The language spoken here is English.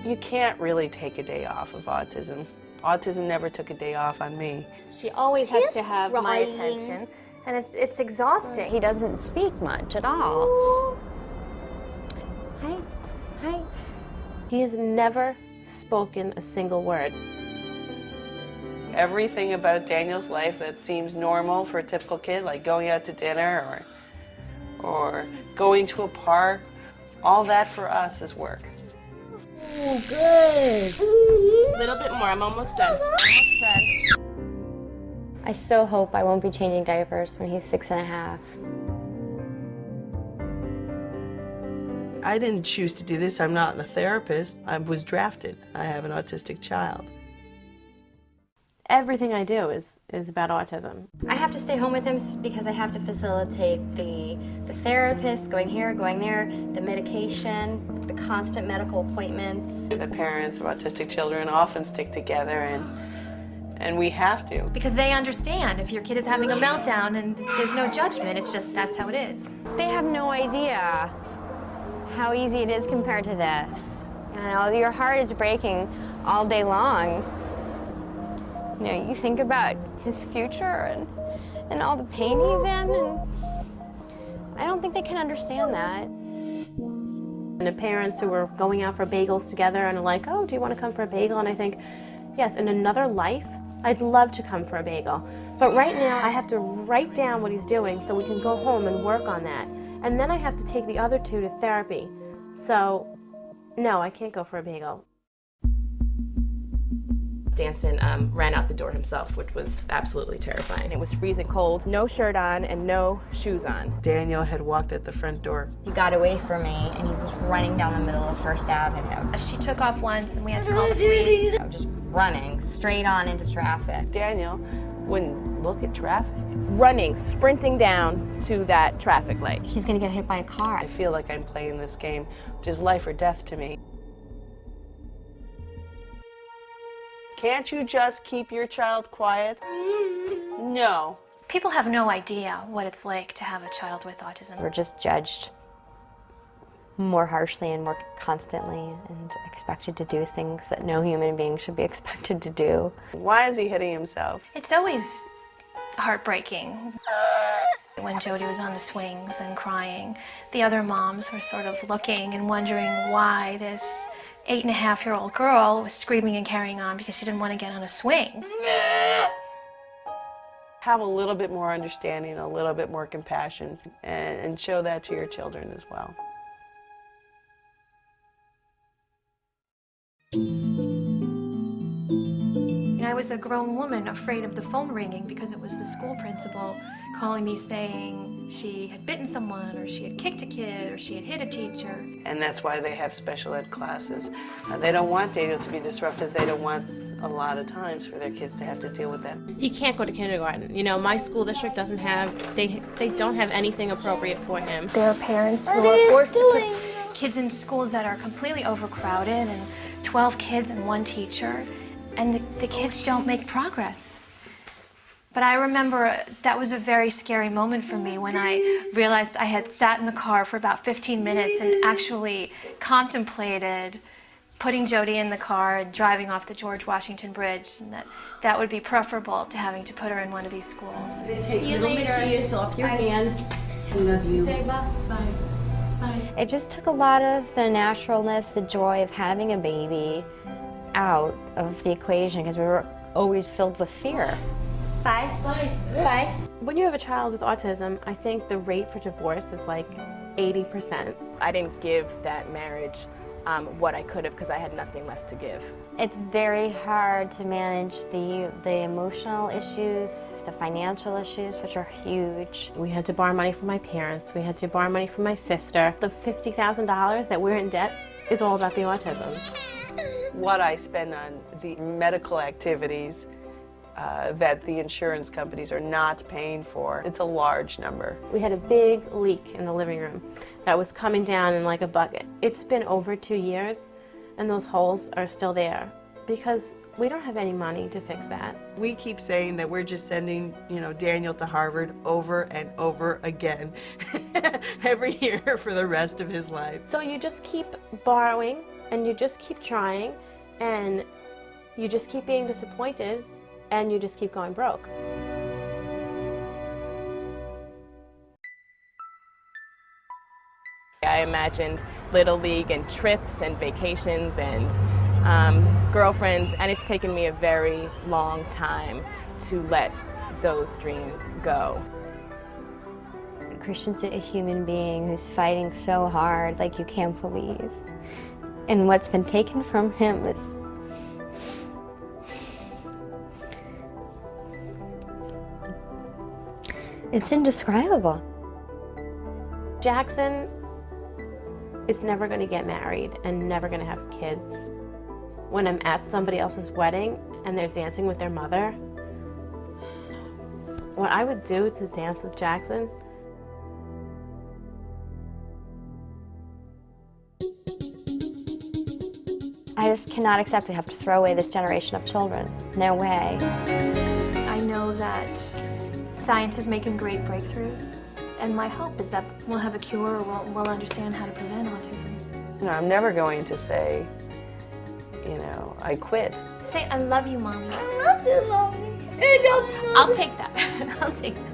You can't really take a day off of autism. Autism never took a day off on me. She always has to have my attention, and it's exhausting. He doesn't speak much at all. Hi. Hi. He has never spoken a single word. Everything about Daniel's life that seems normal for a typical kid, like going out to dinner or going to a park, all that for us is work. Oh, good. A little bit more. I'm almost done. I so hope I won't be changing diapers when he's 6.5. I didn't choose to do this. I'm not a therapist. I was drafted. I have an autistic child. Everything I do is about autism. I have to stay home with him because I have to facilitate the therapist, going here, going there, the medication, the constant medical appointments. The parents of autistic children often stick together, and we have to. Because they understand if your kid is having a meltdown and there's no judgment, it's just that's how it is. They have no idea how easy it is compared to this. You know, your heart is breaking all day long. You know, you think about his future and all the pain he's in, and I don't think they can understand that. And the parents who were going out for bagels together and are like, oh, do you want to come for a bagel? And I think, yes, in another life, I'd love to come for a bagel. But right now, I have to write down what he's doing so we can go home and work on that. And then I have to take the other two to therapy. So, no, I can't go for a bagel. Danson ran out the door himself, which was absolutely terrifying. It was freezing cold, no shirt on and no shoes on. Daniel had walked at the front door. He got away from me and he was running down the middle of First Avenue. She took off once and we had to call the police. Just running straight on into traffic. Daniel wouldn't look at traffic. Running, sprinting down to that traffic light. He's gonna get hit by a car. I feel like I'm playing this game, which is life or death to me. Can't you just keep your child quiet? No. People have no idea what it's like to have a child with autism. We're just judged more harshly and more constantly and expected to do things that no human being should be expected to do. Why is he hitting himself? It's always heartbreaking. When Jody was on the swings and crying, the other moms were sort of looking and wondering why this 8.5-year-old girl was screaming and carrying on because she didn't want to get on a swing. Have a little bit more understanding, a little bit more compassion, and show that to your children as well. I was a grown woman afraid of the phone ringing because it was the school principal calling me saying she had bitten someone or she had kicked a kid or she had hit a teacher. And that's why they have special ed classes. They don't want Daniel to be disruptive. They don't want a lot of times for their kids to have to deal with that. He can't go to kindergarten. You know, my school district doesn't have, they don't have anything appropriate for him. There are parents who are forced to put kids in schools that are completely overcrowded and 12 kids and one teacher. And the kids don't make progress. But I remember that was a very scary moment for me when I realized I had sat in the car for about 15 minutes and actually contemplated putting Jody in the car and driving off the George Washington Bridge, and that would be preferable to having to put her in one of these schools. Take little Matthias off your hands. I love you. Say bye. Bye. Bye. It just took a lot of the naturalness, the joy of having a baby out of the equation because we were always filled with fear. Bye. Bye. Bye. When you have a child with autism, I think the rate for divorce is like 80%. I didn't give that marriage what I could have because I had nothing left to give. It's very hard to manage the emotional issues, the financial issues, which are huge. We had to borrow money from my parents. We had to borrow money from my sister. The $50,000 that we're in debt is all about the autism. What I spend on the medical activities that the insurance companies are not paying for. It's a large number. We had a big leak in the living room that was coming down in like a bucket. It's been over 2 years, and those holes are still there because we don't have any money to fix that. We keep saying that we're just sending, Daniel to Harvard over and over again every year for the rest of his life. So you just keep borrowing, and you just keep trying, and you just keep being disappointed, and you just keep going broke. I imagined Little League and trips and vacations and girlfriends, and it's taken me a very long time to let those dreams go. Christian's a human being who's fighting so hard like you can't believe. And what's been taken from him is it's indescribable. Jackson is never going to get married and never going to have kids. When I'm at somebody else's wedding and they're dancing with their mother, what I would do to dance with Jackson, I just cannot accept we have to throw away this generation of children. No way. I know that science is making great breakthroughs, and my hope is that we'll have a cure or we'll understand how to prevent autism. I'm never going to say, I quit. Say, I love you, Mommy. I love you, Mommy. I'll take that. I'll take that.